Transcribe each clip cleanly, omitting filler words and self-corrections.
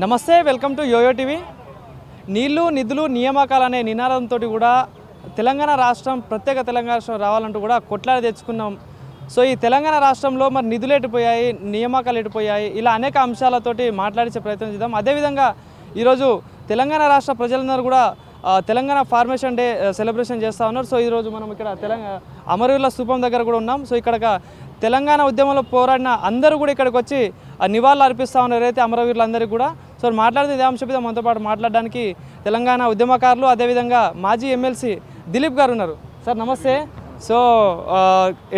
నమస్తే, welcome to yo-yo TV. నీళ్లు నిధులు నియామకాలు అనే నినాదంతో కూడా తెలంగాణ రాష్ట్రం ప్రత్యేక తెలంగాణ రాష్ట్రం రావాలంటూ కూడా కొట్లాడి తెచ్చుకున్నాం. సో ఈ తెలంగాణ రాష్ట్రంలో మరి నిధులు ఎటుపోయాయి, నియామకాలు ఎటుపోయాయి, ఇలా అనేక అంశాలతోటి మాట్లాడించే ప్రయత్నం చేద్దాం. అదేవిధంగా ఈరోజు తెలంగాణ రాష్ట్ర ప్రజలందరూ కూడా తెలంగాణ ఫార్మేషన్ డే సెలబ్రేషన్ చేస్తూ ఉన్నారు. సో ఈరోజు మనం ఇక్కడ అమరవీరుల స్థూపం దగ్గర కూడా ఉన్నాం. సో ఇక్కడ తెలంగాణ ఉద్యమంలో పోరాడిన అందరూ కూడా ఇక్కడికి వచ్చి నివాళులు అర్పిస్తూ ఉన్నారు అయితే అమరవీరులందరికీ కూడా. సో మాట్లాడితే ఇదే అంశం మీద మనతో పాటు మాట్లాడడానికి తెలంగాణ ఉద్యమకారులు అదేవిధంగా మాజీ ఎమ్మెల్సీ దిలీప్ గారు ఉన్నారు. సార్ నమస్తే. సో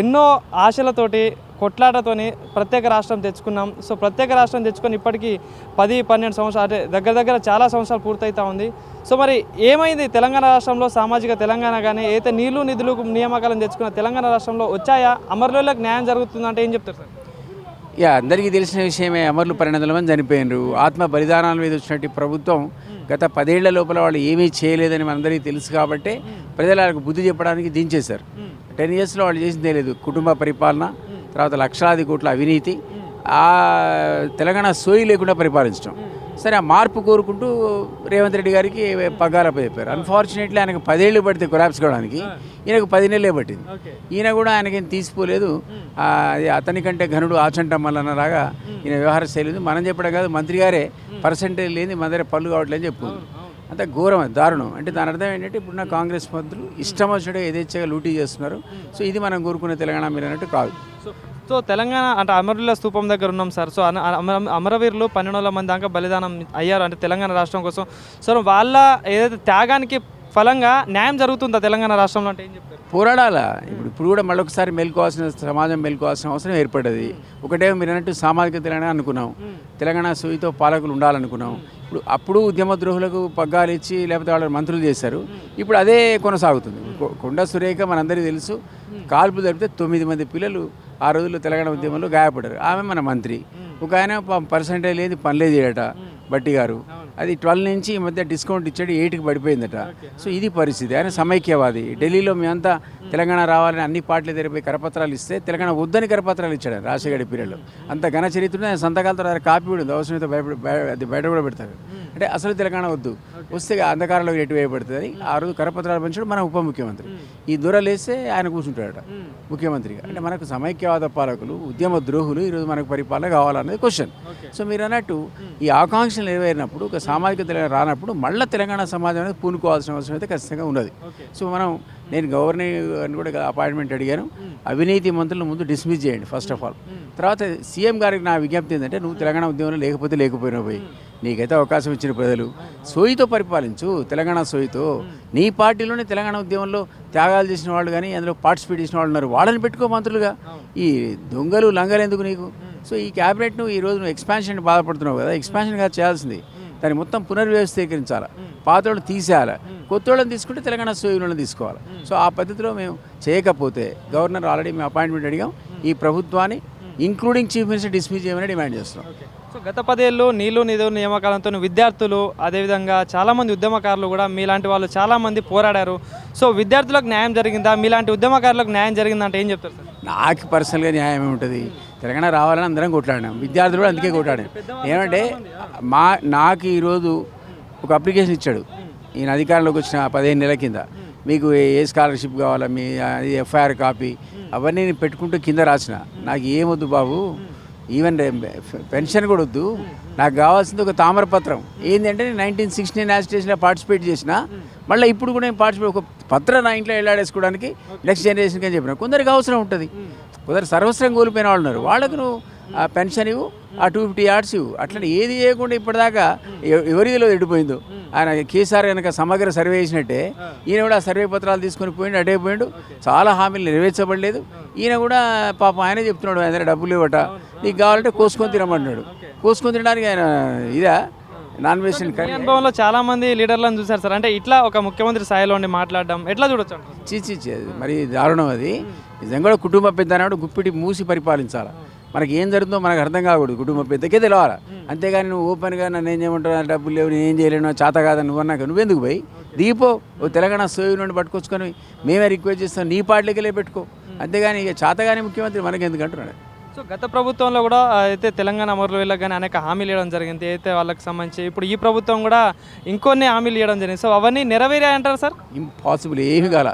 ఎన్నో ఆశలతోటి కొట్లాటతోని ప్రత్యేక రాష్ట్రం తెచ్చుకున్నాం. సో ప్రత్యేక రాష్ట్రం తెచ్చుకొని ఇప్పటికీ 10-12 సంవత్సరాలు అంటే దగ్గర చాలా సంవత్సరాలు పూర్తవుతూ ఉంది. సో మరి ఏమైంది తెలంగాణ రాష్ట్రంలో సామాజిక తెలంగాణ కానీ అయితే నీళ్లు నిధులు నియామకాలను తెచ్చుకున్న తెలంగాణ రాష్ట్రంలో వచ్చాయా? అమరులకు న్యాయం జరుగుతుందంటే ఏం చెప్తారు సార్? అందరికీ తెలిసిన విషయమే. అమరులు 12 మంది చనిపోయినారు. ఆత్మ బలిదానాల మీద వచ్చినట్టు ప్రభుత్వం గత 10 ఏళ్ల లోపల వాళ్ళు ఏమీ చేయలేదని మనందరికీ తెలుసు కాబట్టి ప్రజలకు బుద్ధి చెప్పడానికి దించేశారు. 10 ఇయర్స్లో వాళ్ళు చేసిందే లేదు. కుటుంబ పరిపాలన, తర్వాత లక్షలాది కోట్ల అవినీతి, ఆ తెలంగాణ సోయి లేకుండా పరిపాలించడం. సరే, ఆ మార్పు కోరుకుంటూ రేవంత్ రెడ్డి గారికి పగ్గాలపై చెప్పారు. అన్ఫార్చునేట్లీ ఆయనకు 10 ఏళ్ళు పడితే కొలాప్స్ కావడానికి, ఈయనకు 10 నెలలే పట్టింది. ఈయన కూడా ఆయనకేం తీసిపోలేదు. అతని కంటే ఘనుడు ఆచంటమ్మలన్నలాగా ఈయన వ్యవహార శైలి ఉంది. మనం చెప్పడం కాదు, మంత్రి గారే పర్సెంటేజ్ లేని మన దగ్గర పళ్ళు కావట్లేదని చెప్పుకుంది. అంత ఘోరం, దారుణం. అంటే దాని అర్థం ఏంటంటే ఇప్పుడున్న కాంగ్రెస్ మంత్రులు ఇష్టం వచ్చినట్టుగా యథేచ్ఛగా లూటీ చేస్తున్నారు. సో ఇది మనం కోరుకునే తెలంగాణ మీరు అన్నట్టు కాదు. సో తెలంగాణ అంటే అమరవీరుల స్థూపం దగ్గర ఉన్నాం సార్. సో అమరవీరులు 12 మంది దాకా బలిదానం అయ్యారు అంటే తెలంగాణ రాష్ట్రం కోసం. సో వాళ్ళ ఏదైతే త్యాగానికి ఫలంగా న్యాయం జరుగుతుందా తెలంగాణ రాష్ట్రంలో అంటే ఏం చెప్తారు? పోరాడాలా. ఇప్పుడు కూడా మళ్ళొకసారి మేల్కోవాల్సిన సమాజం మేల్కోవాల్సిన అవసరం ఏర్పడ్డది. ఒకటేమో మీరు అన్నట్టు సామాజిక తెలంగాణ అనుకున్నాం, తెలంగాణ సోయితో పాలకులు ఉండాలనుకున్నాం. అప్పుడు ఉద్యమ ద్రోహులకు పగ్గాలు ఇచ్చి లేకపోతే వాళ్ళ మంత్రులు చేశారు. ఇప్పుడు అదే కొనసాగుతుంది. కొండ సురేఖ మనందరికీ తెలుసు, కాల్పు జరిపితే 9 మంది పిల్లలు ఆ రోజుల్లో తెలంగాణ ఉద్యమంలో గాయపడ్డారు. ఆమె మన మంత్రి. ఒక ఆయన పర్సెంటేజ్ లేని పనులే చేయట బట్టి గారు. అది 12 నుంచి ఈ మధ్య డిస్కౌంట్ ఇచ్చాడు, 8కి పడిపోయిందట. సో ఇది పరిస్థితి. ఆయన సమైక్యవాది. ఢిల్లీలో మేమంతా తెలంగాణ రావాలని అన్ని పార్టీలు తెరిపోయి కరపత్రాలు ఇస్తే తెలంగాణ వద్దని కరపత్రాలు ఇచ్చాడు రాజశేఖర్ పీరియడ్లో. అంత ఘన చరిత్ర ఆయన సంతకాలతో కాపీ కూడా ఉంది. అవసరమైతే అది బయట కూడా పెడతారు. అంటే అసలు తెలంగాణ వద్దు, వస్తే అంధకారంలో ఎటు వేయబడుతుంది. ఆ రోజు కరపత్రాలు పంచాడు మన ఉప ముఖ్యమంత్రి. ఈ దూరలేస్తే ఆయన కూర్చుంటాడట ముఖ్యమంత్రిగా. అంటే మనకు సమైక్యవాద పాలకులు, ఉద్యమ ద్రోహులు ఈరోజు మనకు పరిపాలన కావాలనేది క్వశ్చన్. సో మీరు అన్నట్టు ఈ ఆకాంక్షలు నెరవేరినప్పుడు, ఒక సామాజిక తెలంగాణ రానప్పుడు మళ్ళీ తెలంగాణ సమాజం అనేది పూనుకోవాల్సిన అవసరం అయితే ఖచ్చితంగా ఉన్నది. సో నేను గవర్నర్ కూడా అపాయింట్మెంట్ అడిగాను. అవినీతి మంత్రులు ముందు డిస్మిస్ చేయండి ఫస్ట్ ఆఫ్ ఆల్. తర్వాత సీఎం గారికి నా విజ్ఞప్తి ఏంటంటే, నువ్వు తెలంగాణ ఉద్యమంలో లేకపోయినా పోయి నీకైతే అవకాశం ఇచ్చిన ప్రజలు సోయితో పరిపాలించు. తెలంగాణ సోయితో నీ పార్టీలోనే తెలంగాణ ఉద్యమంలో త్యాగాలు చేసిన వాళ్ళు కానీ అందులో పార్టిసిపేట్ చేసిన వాళ్ళు ఉన్నారు. వాళ్ళని పెట్టుకో మంత్రులుగా. ఈ దొంగలు లంగలు ఎందుకు నీకు? సో ఈ క్యాబినెట్ను ఈరోజు నువ్వు ఎక్స్పాన్షన్ బాధపడుతున్నావు కదా, ఎక్స్పాన్షన్ కాదు చేయాల్సింది. దాన్ని మొత్తం పునర్వ్యవస్థీకరించాలి, పాత వాళ్ళని తీసేయాలి, కొత్త వాళ్ళని తీసుకుంటే తెలంగాణ సోయిలను తీసుకోవాలి. సో ఆ పద్ధతిలో మేము చేయకపోతే గవర్నర్ ఆల్రెడీ మేము అపాయింట్మెంట్ అడిగాం. ఈ ప్రభుత్వాన్ని ఇంక్లూడింగ్ చీఫ్ మినిస్టర్ డిస్మిస్ చేయమని డిమాండ్ చేస్తున్నాం. సో గత 10 ఏళ్ళు నీళ్లు నిధులు నియామకాలతో విద్యార్థులు అదేవిధంగా చాలామంది ఉద్యమకారులు కూడా మీలాంటి వాళ్ళు చాలామంది పోరాడారు. సో విద్యార్థులకు న్యాయం జరిగిందా? మీలాంటి ఉద్యమకారులకు న్యాయం జరిగిందంటే ఏం చెప్తారు సార్? నాకు పర్సనల్గా న్యాయం ఏముంటుంది? తెలంగాణ రావాలని అందరం కొట్లాడినాం, విద్యార్థులు కూడా అందుకే కొట్లాడాం. ఏమంటే నాకు ఈరోజు ఒక అప్లికేషన్ ఇచ్చాడు ఈయన అధికారంలోకి వచ్చిన 15 నెలల కింద. మీకు ఏ స్కాలర్షిప్ కావాలా, మీ ఎఫ్ఐఆర్ కాపీ అవన్నీ నేను పెట్టుకుంటూ కింద రాసిన. నాకు ఏమొద్దు బాబు, ఈవెన్ పెన్షన్ కూడా వద్దు, నాకు కావాల్సింది ఒక తామరపత్రం. ఏంటంటే నేను 1969 యాజిటేషన్లో పార్టిసిపేట్ చేసిన, మళ్ళీ ఇప్పుడు కూడా నేను పార్టిసిపేట్ ఒక పత్రం నా ఇంట్లో వెళ్ళాడేసుకోవడానికి నెక్స్ట్ జనరేషన్కి అని చెప్పిన. కొందరికి అవసరం ఉంటుంది, కొందరు సర్వస్వం కోల్పోయిన వాళ్ళు ఉన్నారు. వాళ్ళకు నువ్వు ఆ పెన్షన్ ఇవ్వు, ఆ 250 yards ఇవ్వు. అట్లా ఏది చేయకుండా ఇప్పటిదాకా ఎవరిలో ఎడిపోయిందో. ఆయన కేసీఆర్ కనుక సమగ్ర సర్వే చేసినట్టే ఈయన కూడా ఆ సర్వే పత్రాలు తీసుకొని పోయిండు, అటే పోయిండు. చాలా హామీలు నెరవేర్చబడలేదు. ఈయన కూడా పాపం ఆయనే చెప్తున్నాడు, ఆయన డబ్బులు ఇవ్వట, నీకు కావాలంటే కోసుకొని తినమంటున్నాడు. కోసుకొని తినడానికి ఆయన ఇదా నాన్ వెజిటేరియన్ కర్రీ. అనుభవంలో చాలా మంది లీడర్లను చూశారు సార్. అంటే ఇట్లా ఒక ముఖ్యమంత్రి స్థాయిలో ఉండి మాట్లాడడం ఎట్లా చూడొచ్చు? చీచి మరి దారుణం అది. నిజంగా కూడా కుటుంబ పెద్ద అన్నాడు గుప్పిటి మూసి పరిపాలించాలి. మనకి ఏం జరుగుతుందో మనకు అర్థం కాకూడదు, కుటుంబ పెద్దకే తెలవాలి. అంతేగాని నువ్వు ఓపెన్గా నన్ను ఏం చేయమంటావు, డబ్బులు లేవు, నేను ఏం చేయలేను, చేత కాదని నువ్వు అన్నాక నువ్వెందుకు పోయి దీపో ఓ తెలంగాణ సోయి నుండి పట్టుకొచ్చుకొని మేమే రిక్వెస్ట్ చేస్తాం, నీ పార్టీలకి వెళ్ళి పెట్టుకో. అంతేగాని ఇక చేతగానే ముఖ్యమంత్రి మనకి ఎందుకు అంటున్నాడు. సో గత ప్రభుత్వంలో కూడా అయితే తెలంగాణ అమరులకు కానీ అనేక హామీలు ఇవ్వడం జరిగింది అయితే వాళ్ళకి సంబంధించి ఇప్పుడు ఈ ప్రభుత్వం కూడా ఇంకొన్ని హామీలు ఇవ్వడం జరిగింది సో అవన్నీ నెరవేరాయంటారు సార్? ఇంపాసిబుల్, ఏమి కాల.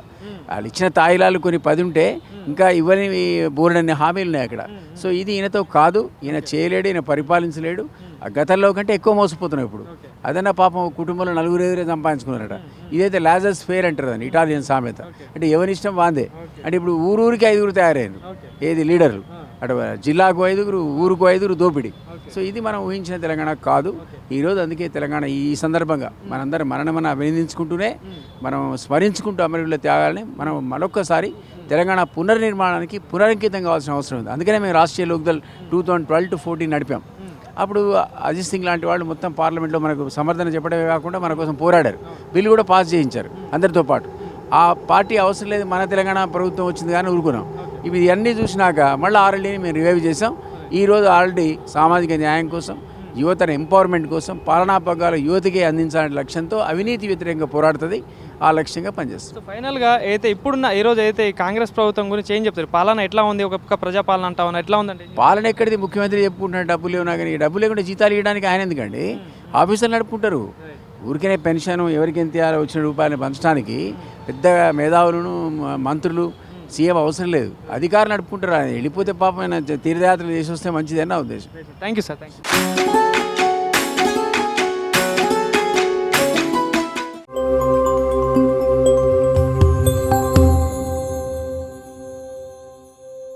వాళ్ళు ఇచ్చిన తాయిలాలు కొన్ని 10 ఉంటే ఇంకా ఇవన్నీ బోర్డన్ని హామీలు ఉన్నాయి అక్కడ. సో ఇది ఈయనతో కాదు, ఈయన చేయలేడు, ఈయన పరిపాలించలేడు. ఆ గతంలో కంటే ఎక్కువ మోసపోతున్నాం ఇప్పుడు. అదన్నా పాపం కుటుంబంలో 4 సంపాదించుకున్నారట. ఇదైతే లాజర్స్ ఫేర్ అంటారు దాన్ని, ఇటాలియన్ సామెత. అంటే ఎవరి ఇష్టం వాందే. అంటే ఇప్పుడు ఊరికి 5 తయారయ్యారు, ఏది లీడర్లు. అటు జిల్లాకు 5, ఊరుకు 5 దోపిడీ. సో ఇది మనం ఊహించిన తెలంగాణ కాదు ఈరోజు. అందుకే తెలంగాణ ఈ సందర్భంగా మనందరం మనని అభినందించుకుంటూనే మనం స్మరించుకుంటూ అమరవీరుల త్యాగాలని మనం మరొక్కసారి తెలంగాణ పునర్నిర్మాణానికి పునరంకితం కావాల్సిన అవసరం ఉంది. అందుకనే మేము రాష్ట్రీయ లోక్దల్ 2012 to 14 నడిపాం. అప్పుడు అజిత్ సింగ్ లాంటి వాళ్ళు మొత్తం పార్లమెంట్లో మనకు సమర్థన చెప్పడమే కాకుండా మన కోసం పోరాడారు, బిల్లు కూడా పాస్ చేయించారు అందరితో పాటు. ఆ పార్టీ అవసరం లేదు, మన తెలంగాణ ప్రభుత్వం వచ్చింది కానీ ఊరుకున్నాం. ఇవి అన్నీ చూసినాక మళ్ళీ ఆర్ఎల్డీని మేము రివైవ్ చేసాం. ఈరోజు ఆర్ఎల్డీ సామాజిక న్యాయం కోసం, యువతను ఎంపవర్మెంట్ కోసం, పాలనా పగ్గాల యువతకే అందించాలనే లక్ష్యంతో అవినీతి వ్యతిరేకంగా పోరాడుతుంది. ఆ లక్ష్యంగా పనిచేస్తుంది. సో ఫైనల్గా అయితే ఇప్పుడున్న ఈరోజు అయితే ఈ కాంగ్రెస్ ప్రభుత్వం గురించి ఏం చెప్తారు? పాలన ఎట్లా ఉంది? ఒక ప్రజాపాలన అంటావు ఎట్లా ఉందండి? పాలన ఎక్కడిది? ముఖ్యమంత్రి చెప్పుకుంటున్నాడు డబ్బులు లేవునా, కానీ డబ్బులు లేకుండా జీతాలు ఇవ్వడానికి ఆయన ఎందుకండి? ఆఫీసర్లు నడుపుకుంటారు. ఊరికనే పెన్షన్ ఎవరికి ఎంత ఇవ్వాలో వచ్చిన రూపాయలు పంచడానికి పెద్ద మేధావులను మంత్రులు సీఎం అవసరం లేదు, అధికారులు నడుపుకుంటారు. ఆయన వెళ్ళిపోతే పాపం ఆయన తీర్థయాత్రలు చేసి వస్తే మంచిదని నా ఉద్దేశం. Thank you sir. Thank you.